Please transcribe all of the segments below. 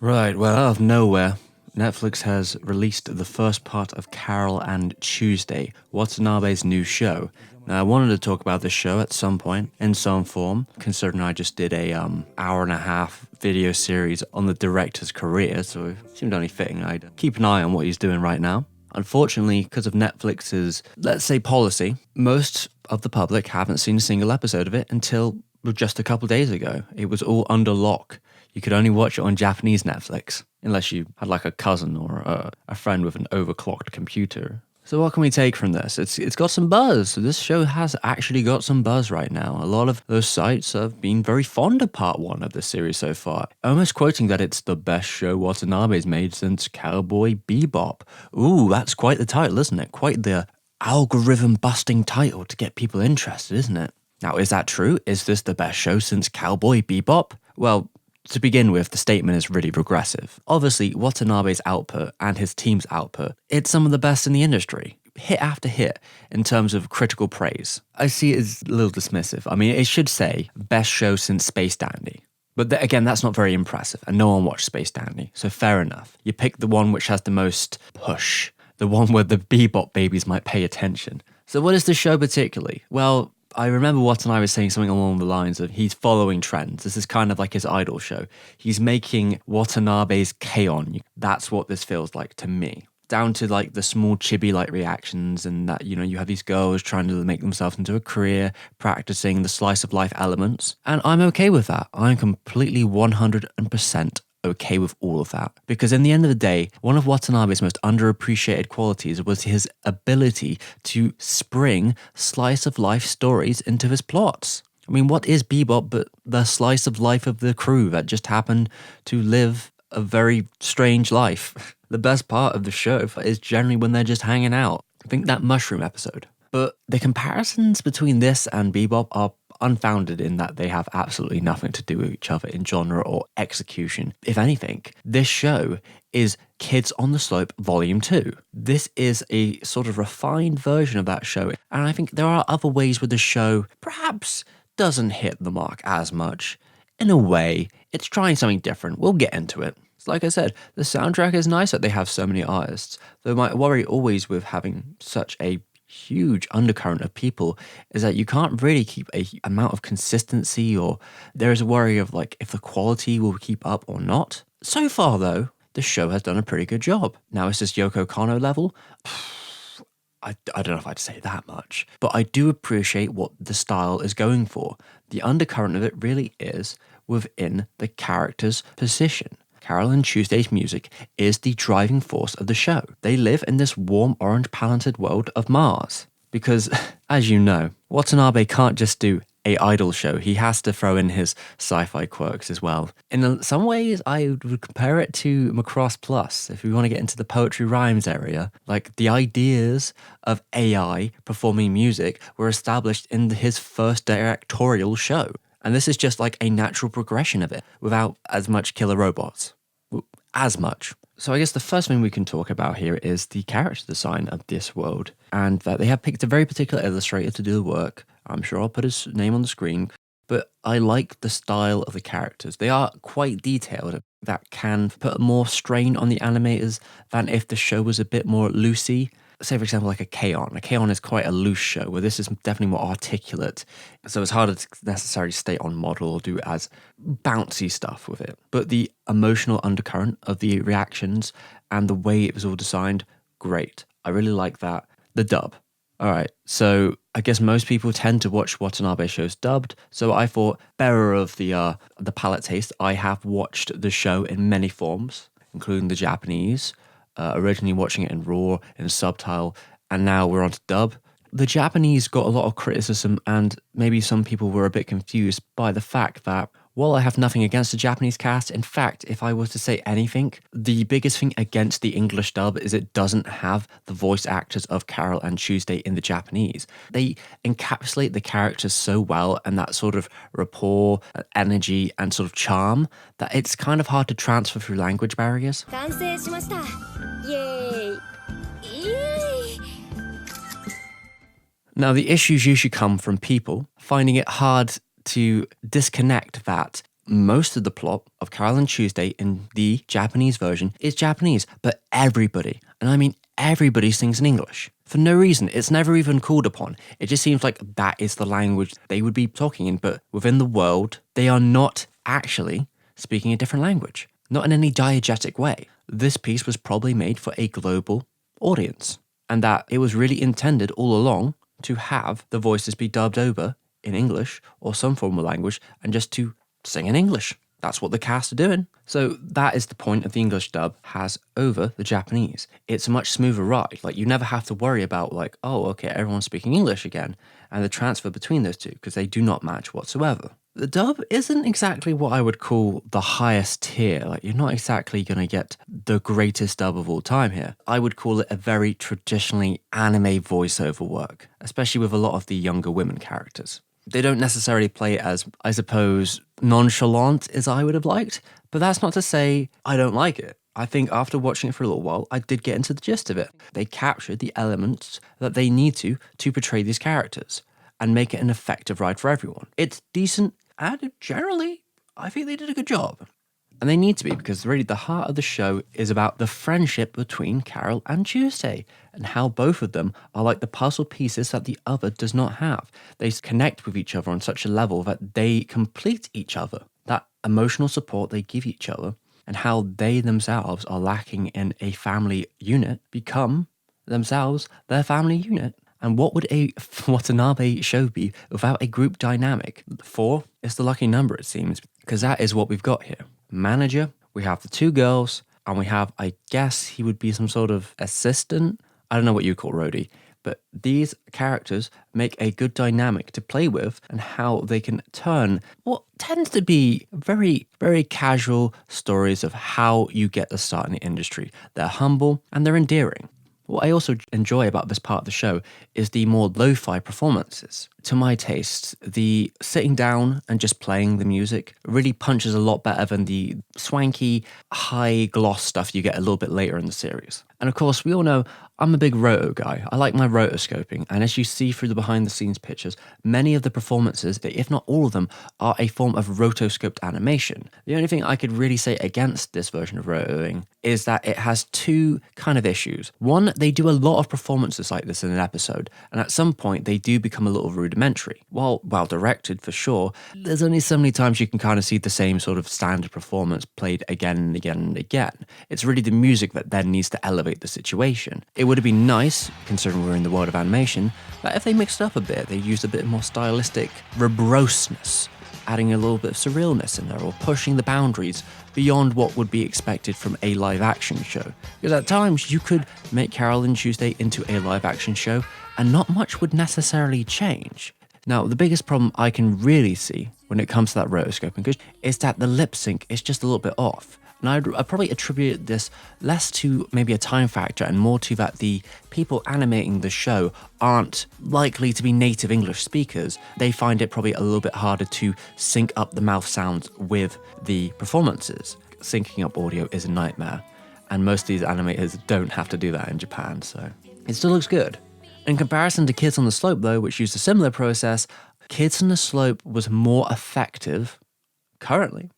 Right, well, out of nowhere, Netflix has released the first part of Carole and Tuesday, Watanabe's new show. Now, I wanted to talk about this show at some point, in some form, considering I just did a hour and a half video series on the director's career, so it seemed only fitting I'd keep an eye on what he's doing right now. Unfortunately, because of Netflix's, let's say, policy, most of the public haven't seen a single episode of it until just a couple days ago. It was all under lock. You could only watch it on Japanese Netflix, unless you had like a cousin or a friend with an overclocked computer. So what can we take from this? It's got some buzz. This show has actually got some buzz right now. A lot of those sites have been very fond of part one of this series so far, almost quoting that it's the best show Watanabe's made since Cowboy Bebop. Ooh, that's quite the title, isn't it? Quite the algorithm-busting title to get people interested, isn't it? Now, is that true? Is this the best show since Cowboy Bebop? Well, to begin with, the statement is really regressive. Obviously, Watanabe's output and his team's output, it's some of the best in the industry. Hit after hit in terms of critical praise. I see it as a little dismissive. I mean, it should say, best show since Space Dandy. But again, that's not very impressive, and no one watched Space Dandy, so fair enough. You pick the one which has the most push, the one where the Bebop babies might pay attention. So what is the show particularly? Well, I remember Watanabe was saying something along the lines of he's following trends. This is kind of like his idol show. He's making Watanabe's K-On! That's what this feels like to me. Down to like the small chibi-like reactions and that, you know, you have these girls trying to make themselves into a career, practicing the slice of life elements. And I'm okay with that. I'm completely 100% okay with all of that. Because in the end of the day, one of Watanabe's most underappreciated qualities was his ability to spring slice of life stories into his plots. I mean, what is Bebop but the slice of life of the crew that just happened to live a very strange life? The best part of the show is generally when they're just hanging out. I think that mushroom episode. But the comparisons between this and Bebop are unfounded in that they have absolutely nothing to do with each other in genre or execution. If anything, this show is Kids on the Slope Volume 2. This is a sort of refined version of that show, and I think there are other ways where the show perhaps doesn't hit the mark as much. In a way, it's trying something different. We'll get into it. Like I said, the soundtrack is nice that they have so many artists, though my worry always with having such a huge undercurrent of people is that you can't really keep a amount of consistency, or there is a worry of like if the quality will keep up or not. So far though, the show has done a pretty good job. Now is this Yoko Kanno level? I don't know if I'd say that much, but I do appreciate what the style is going for. The undercurrent of it really is within the character's position. Carole and Tuesday's music is the driving force of the show. They live in this warm orange palented world of Mars. Because, as you know, Watanabe can't just do a idol show. He has to throw in his sci-fi quirks as well. In some ways, I would compare it to Macross Plus, if we want to get into the poetry rhymes area. Like, the ideas of AI performing music were established in his first directorial show. And this is just like a natural progression of it, without as much killer robots. As much. So I guess the first thing we can talk about here is the character design of this world, and that they have picked a very particular illustrator to do the work. I'm sure I'll put his name on the screen, but I like the style of the characters. They are quite detailed. That can put more strain on the animators than if the show was a bit more loosey. Say, for example, like a K-On! A K-On! Is quite a loose show, where this is definitely more articulate. So it's harder to necessarily stay on model or do as bouncy stuff with it. But the emotional undercurrent of the reactions and the way it was all designed, great. I really like that. The dub. All right, so I guess most people tend to watch Watanabe shows dubbed, so I thought, bearer of the palate taste, I have watched the show in many forms, including the Japanese, originally watching it in raw, in subtitle, and now we're on to dub. The Japanese got a lot of criticism, and maybe some people were a bit confused by the fact that, while I have nothing against the Japanese cast, in fact, if I was to say anything, the biggest thing against the English dub is it doesn't have the voice actors of Carole and Tuesday in the Japanese. They encapsulate the characters so well, and that sort of rapport, energy, and sort of charm, that it's kind of hard to transfer through language barriers. Now, the issues usually come from people finding it hard to disconnect that most of the plot of Carole and Tuesday in the Japanese version is Japanese, but everybody, and I mean everybody, sings in English. For no reason. It's never even called upon. It just seems like that is the language they would be talking in, but within the world, they are not actually speaking a different language. Not in any diegetic way. This piece was probably made for a global audience, and that it was really intended all along to have the voices be dubbed over in English or some form of language and just to sing in English. That's what the cast are doing. So that is the point of the English dub has over the Japanese. It's a much smoother ride. Like, you never have to worry about like, oh, okay, everyone's speaking English again, and the transfer between those two, because they do not match whatsoever. The dub isn't exactly what I would call the highest tier. Like, you're not exactly going to get the greatest dub of all time here. I would call it a very traditionally anime voiceover work, especially with a lot of the younger women characters. They don't necessarily play it as, I suppose, nonchalant as I would have liked, but that's not to say I don't like it. I think after watching it for a little while, I did get into the gist of it. They captured the elements that they need to portray these characters and make it an effective ride for everyone. It's decent, and generally, I think they did a good job. And they need to be, because really the heart of the show is about the friendship between Carole and Tuesday, and how both of them are like the puzzle pieces that the other does not have. They connect with each other on such a level that they complete each other. That emotional support they give each other, and how they themselves are lacking in a family unit, become themselves their family unit. And what would a Watanabe show be without a group dynamic? 4 is the lucky number, it seems, because that is what we've got here. Manager, we have the 2 girls, and we have, I guess he would be some sort of assistant. I don't know what you call Rhodey, but these characters make a good dynamic to play with, and how they can turn what tends to be very, very casual stories of how you get the start in the industry. They're humble and they're endearing. What I also enjoy about this part of the show is the more lo-fi performances. To my taste, the sitting down and just playing the music really punches a lot better than the swanky, high gloss stuff you get a little bit later in the series. And of course, we all know I'm a big roto guy. I like my rotoscoping, and as you see through the behind-the-scenes pictures, many of the performances, if not all of them, are a form of rotoscoped animation. The only thing I could really say against this version of rotoing is that it has 2 kind of issues. One, they do a lot of performances like this in an episode, and at some point they do become a little rudimentary. While well directed for sure, there's only so many times you can kind of see the same sort of standard performance played again and again and again. It's really the music that then needs to elevate the situation. It would have been nice, considering we're in the world of animation, that if they mixed it up a bit, they used a bit more stylistic verbroseness, adding a little bit of surrealness in there, or pushing the boundaries beyond what would be expected from a live action show. Because at times you could make Carole and Tuesday into a live action show and not much would necessarily change. Now, the biggest problem I can really see when it comes to that rotoscoping is that the lip sync is just a little bit off. And I'd probably attribute this less to maybe a time factor and more to that the people animating the show aren't likely to be native English speakers. They find it probably a little bit harder to sync up the mouth sounds with the performances. Syncing up audio is a nightmare, and most of these animators don't have to do that in Japan, so it still looks good. In comparison to Kids on the Slope though, which used a similar process, Kids on the Slope was more effective currently,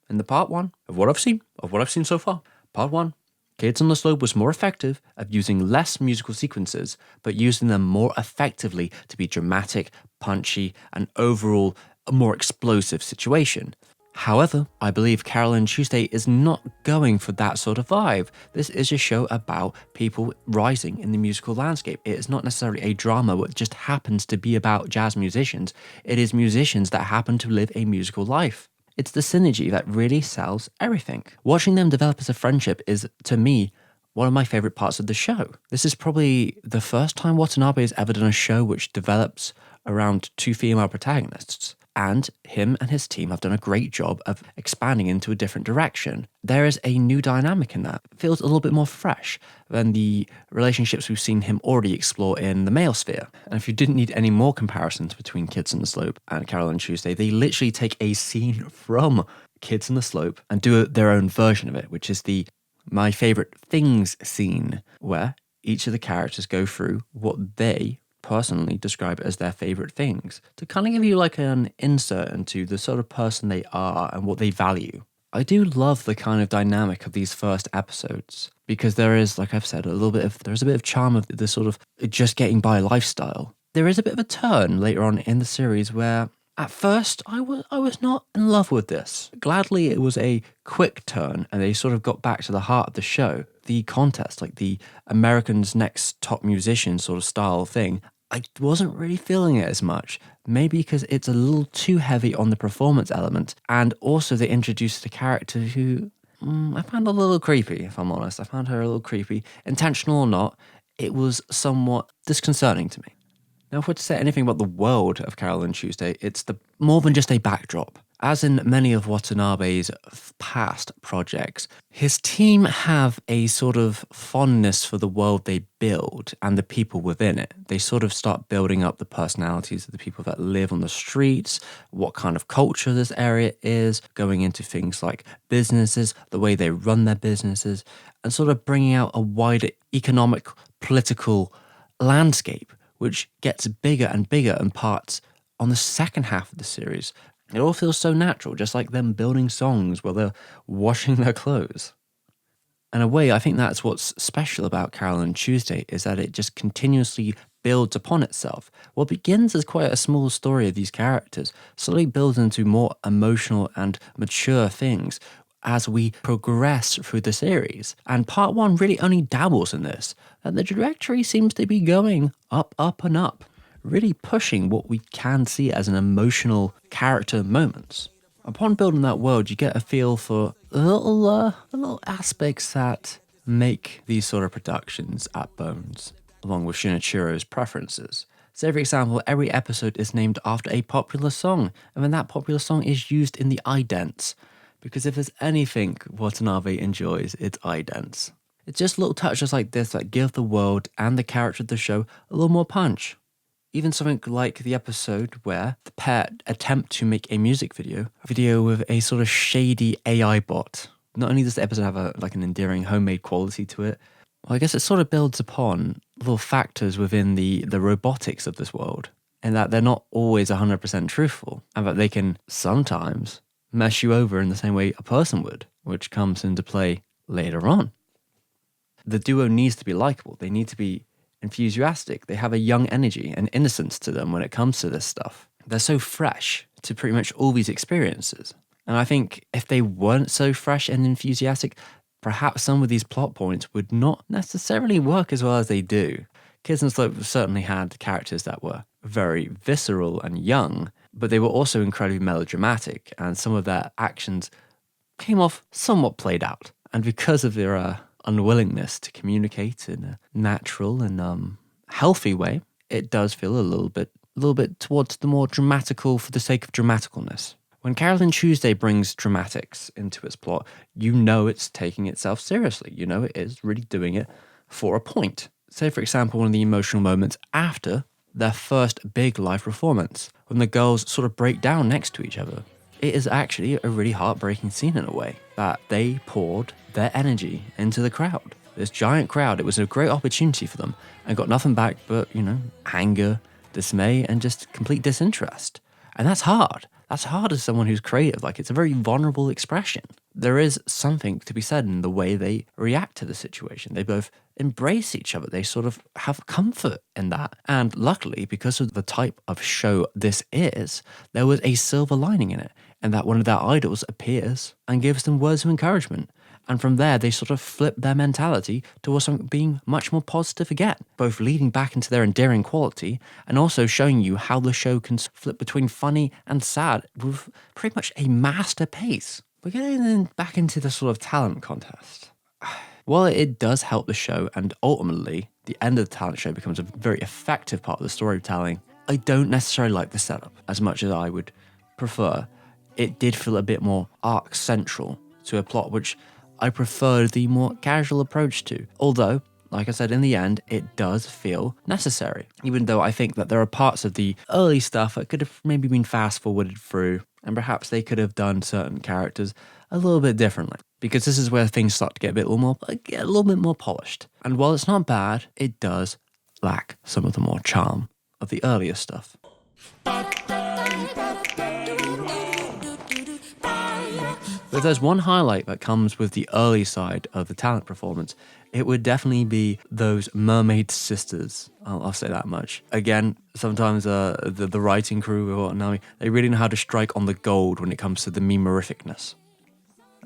in the part 1 of what I've seen so far. Part 1, Kids on the Slope was more effective at using less musical sequences, but using them more effectively to be dramatic, punchy, and overall a more explosive situation. However, I believe Carole and Tuesday is not going for that sort of vibe. This is a show about people rising in the musical landscape. It is not necessarily a drama which just happens to be about jazz musicians. It is musicians that happen to live a musical life. It's the synergy that really sells everything. Watching them develop as a friendship is, to me, one of my favourite parts of the show. This is probably the first time Watanabe has ever done a show which develops around 2 female protagonists. And him and his team have done a great job of expanding into a different direction. There is a new dynamic in that. It feels a little bit more fresh than the relationships we've seen him already explore in the male sphere. And if you didn't need any more comparisons between Kids on the Slope and Carole and Tuesday, they literally take a scene from Kids on the Slope and do their own version of it, which is the My Favorite Things scene, where each of the characters go through what they personally describe it as their favorite things, to kind of give you like an insert into the sort of person they are and what they value. I do love the kind of dynamic of these first episodes because there is, like I've said, there's a bit of charm of the sort of just getting by lifestyle. There is a bit of a turn later on in the series where at first I was not in love with this. Gladly it was a quick turn and they sort of got back to the heart of the show. The contest, like the American's Next Top Musician sort of style thing, I wasn't really feeling it as much. Maybe because it's a little too heavy on the performance element, and also they introduced a character who I found a little creepy, if I'm honest. I found her a little creepy. Intentional or not, it was somewhat disconcerting to me. Now, if we're to say anything about the world of Carole and Tuesday, it's more than just a backdrop. As in many of Watanabe's past projects, his team have a sort of fondness for the world they build and the people within it. They sort of start building up the personalities of the people that live on the streets, what kind of culture this area is, going into things like businesses, the way they run their businesses, and sort of bringing out a wider economic, political landscape, which gets bigger and bigger in parts on the second half of the series. It all feels so natural, just like them building songs while they're washing their clothes. In a way, I think that's what's special about Carole and Tuesday, is that it just continuously builds upon itself. What begins as quite a small story of these characters slowly builds into more emotional and mature things as we progress through the series. And part one really only dabbles in this, and the trajectory seems to be going up, up, and up, really pushing what we can see as an emotional character moments. Upon building that world, you get a feel for little aspects that make these sort of productions at Bones, along with Shinichiro's preferences. Say, for example, every episode is named after a popular song, and then that popular song is used in the idents. Because if there's anything Watanabe enjoys, it's idents. It's just little touches like this that give the world and the character of the show a little more punch. Even something like the episode where the pair attempt to make a music video with a sort of shady AI bot. Not only does the episode have an endearing homemade quality to it, well, I guess it sort of builds upon little factors within the robotics of this world, and that they're not always 100% truthful, and that they can sometimes mess you over in the same way a person would, which comes into play later on. The duo needs to be likable. They need to be enthusiastic. They have a young energy and innocence to them when it comes to this stuff. They're so fresh to pretty much all these experiences. And I think if they weren't so fresh and enthusiastic, perhaps some of these plot points would not necessarily work as well as they do. Kids and Slope certainly had characters that were very visceral and young, but they were also incredibly melodramatic, and some of their actions came off somewhat played out. And because of their unwillingness to communicate in a natural and healthy way, it does feel a little bit towards the more dramatical for the sake of dramaticalness. When Carole and Tuesday brings dramatics into its plot, you know it's taking itself seriously. You know it is really doing it for a point. Say, for example, one of the emotional moments after their first big live performance, when the girls sort of break down next to each other. It is actually a really heartbreaking scene in a way, that they poured their energy into the crowd. This giant crowd, it was a great opportunity for them, and got nothing back but, anger, dismay, and just complete disinterest. And that's hard. That's hard as someone who's creative. It's a very vulnerable expression. There is something to be said in the way they react to the situation. They both embrace each other. They sort of have comfort in that. And luckily, because of the type of show this is, there was a silver lining in it, and that one of their idols appears and gives them words of encouragement. And from there, they sort of flip their mentality towards something being much more positive again, both leading back into their endearing quality and also showing you how the show can flip between funny and sad with pretty much a master pace. We're getting back into the sort of talent contest. While it does help the show, and ultimately the end of the talent show becomes a very effective part of the storytelling, I don't necessarily like the setup as much as I would prefer. It did feel a bit more arc central to a plot which I preferred the more casual approach to. Although, like I said, in the end, it does feel necessary. Even though I think that there are parts of the early stuff that could have maybe been fast forwarded through, and perhaps they could have done certain characters a little bit differently. Because this is where things start to get a little bit more polished. And while it's not bad, it does lack some of the more charm of the earlier stuff. But if there's one highlight that comes with the early side of the talent performance, it would definitely be those mermaid sisters. I'll say that much. Again, sometimes the writing crew with Watanabe, they really know how to strike on the gold when it comes to the memorificness.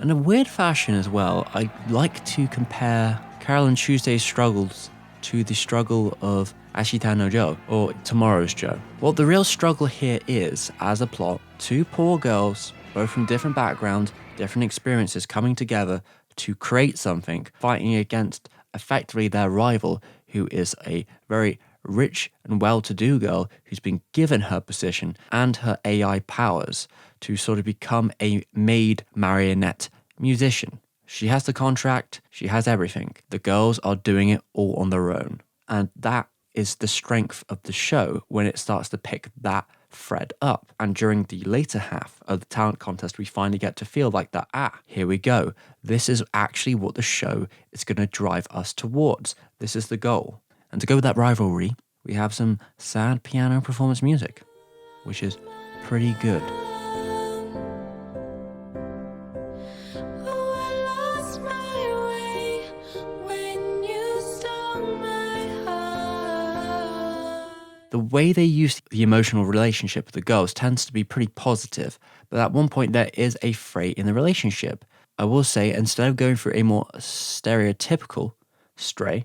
In a weird fashion as well, I like to compare Carole and Tuesday's struggles to the struggle of Ashita no Joe, or Tomorrow's Joe. Well, the real struggle here is, as a plot, two poor girls, both from different backgrounds, different experiences, coming together to create something, fighting against effectively their rival, who is a very rich and well-to-do girl who's been given her position and her AI powers to sort of become a maid marionette musician. She has the contract, she has everything. The girls are doing it all on their own. And that is the strength of the show when it starts to pick that thread up. And during the later half of the talent contest, we finally get to feel like that, here we go. This is actually what the show is going to drive us towards. This is the goal. And to go with that rivalry, we have some sad piano performance music, which is pretty good. The way they use the emotional relationship with the girls tends to be pretty positive, but at one point there is a fray in the relationship. I will say, instead of going for a more stereotypical stray,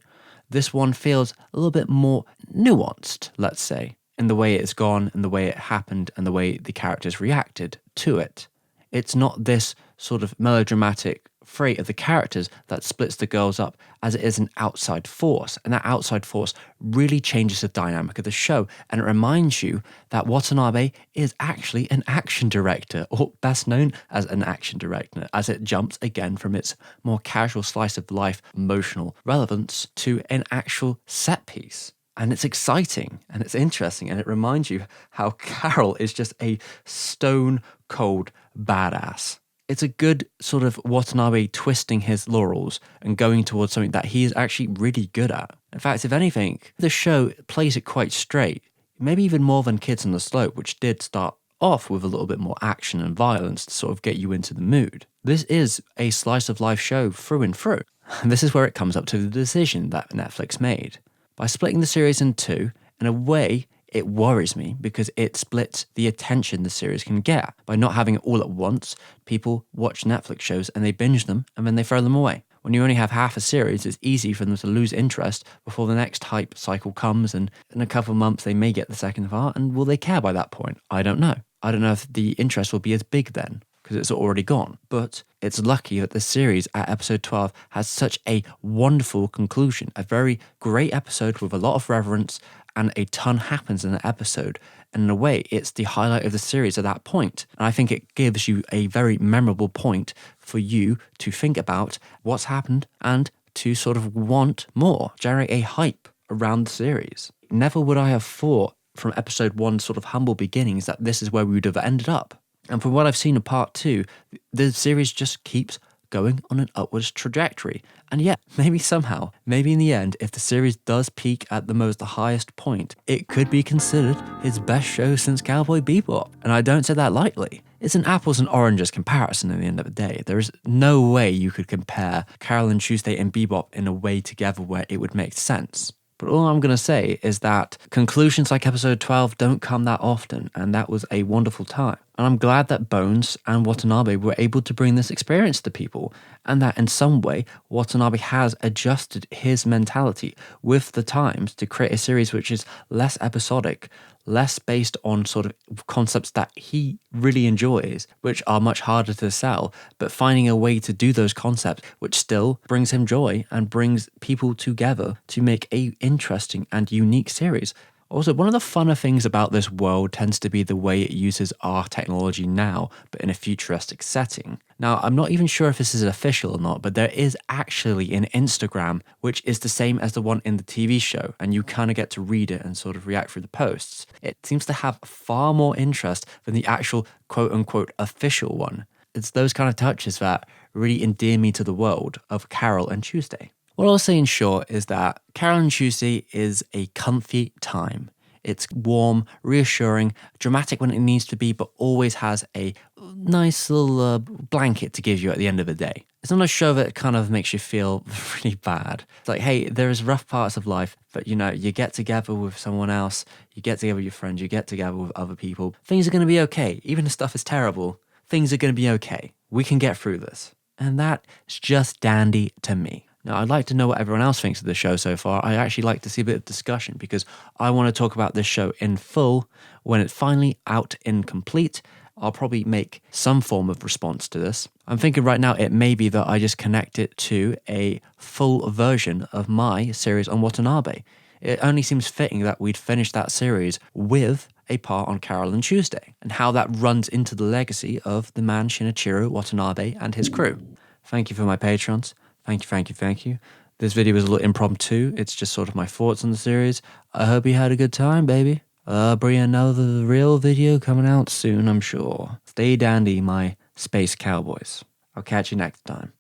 this one feels a little bit more nuanced, let's say, in the way it's gone, and the way it happened, and the way the characters reacted to it. It's not this sort of melodramatic fray of the characters that splits the girls up, as it is an outside force, and that outside force really changes the dynamic of the show, and it reminds you that Watanabe is actually an action director, or best known as an action director, as it jumps again from its more casual slice of life emotional relevance to an actual set piece. And it's exciting and it's interesting, and it reminds you how Carole is just a stone cold badass. It's a good sort of Watanabe twisting his laurels and going towards something that he is actually really good at. In fact, if anything, the show plays it quite straight, maybe even more than Kids on the Slope, which did start off with a little bit more action and violence to sort of get you into the mood. This is a slice of life show through and through. And this is where it comes up to the decision that Netflix made. By splitting the series in two, in a way, it worries me because it splits the attention the series can get. By not having it all at once, people watch Netflix shows and they binge them and then they throw them away. When you only have half a series, it's easy for them to lose interest before the next hype cycle comes, and in a couple of months they may get the second part, and will they care by that point? I don't know. I don't know if the interest will be as big then, because it's already gone. But it's lucky that the series at episode 12 has such a wonderful conclusion, a very great episode with a lot of reverence, and a ton happens in the episode. And in a way, it's the highlight of the series at that point. And I think it gives you a very memorable point for you to think about what's happened and to sort of want more, generate a hype around the series. Never would I have thought from episode 1 sort of humble beginnings that this is where we would have ended up. And from what I've seen of part 2, the series just keeps going on an upwards trajectory. And yet, maybe somehow, maybe in the end, if the series does peak at the highest point, it could be considered his best show since Cowboy Bebop. And I don't say that lightly. It's an apples and oranges comparison at the end of the day. There is no way you could compare Carole and Tuesday and Bebop in a way together where it would make sense. But all I'm going to say is that conclusions like episode 12 don't come that often, and that was a wonderful time. And I'm glad that Bones and Watanabe were able to bring this experience to people, and that in some way Watanabe has adjusted his mentality with the times to create a series which is less episodic, less based on sort of concepts that he really enjoys, which are much harder to sell, but finding a way to do those concepts which still brings him joy and brings people together to make a interesting and unique series. Also, one of the funner things about this world tends to be the way it uses our technology now, but in a futuristic setting. Now, I'm not even sure if this is official or not, but there is actually an Instagram which is the same as the one in the TV show, and you kind of get to read it and sort of react through the posts. It seems to have far more interest than the actual quote-unquote official one. It's those kind of touches that really endear me to the world of Carole and Tuesday. What I'll say in short is that Carole and Tuesday is a comfy time. It's warm, reassuring, dramatic when it needs to be, but always has a nice little blanket to give you at the end of the day. It's not a show that kind of makes you feel really bad. It's like, hey, there's rough parts of life, but you know, you get together with someone else, you get together with your friends, you get together with other people. Things are going to be okay. Even if stuff is terrible, things are going to be okay. We can get through this. And that's just dandy to me. Now, I'd like to know what everyone else thinks of the show so far. I actually like to see a bit of discussion because I want to talk about this show in full when it's finally out in complete. I'll probably make some form of response to this. I'm thinking right now it may be that I just connect it to a full version of my series on Watanabe. It only seems fitting that we'd finish that series with a part on Carole and Tuesday and how that runs into the legacy of the man Shinichiro Watanabe and his crew. Thank you for my patrons. Thank you, thank you, thank you. This video is a little impromptu. It's just sort of my thoughts on the series. I hope you had a good time, baby. I'll bring another real video coming out soon, I'm sure. Stay dandy, my space cowboys. I'll catch you next time.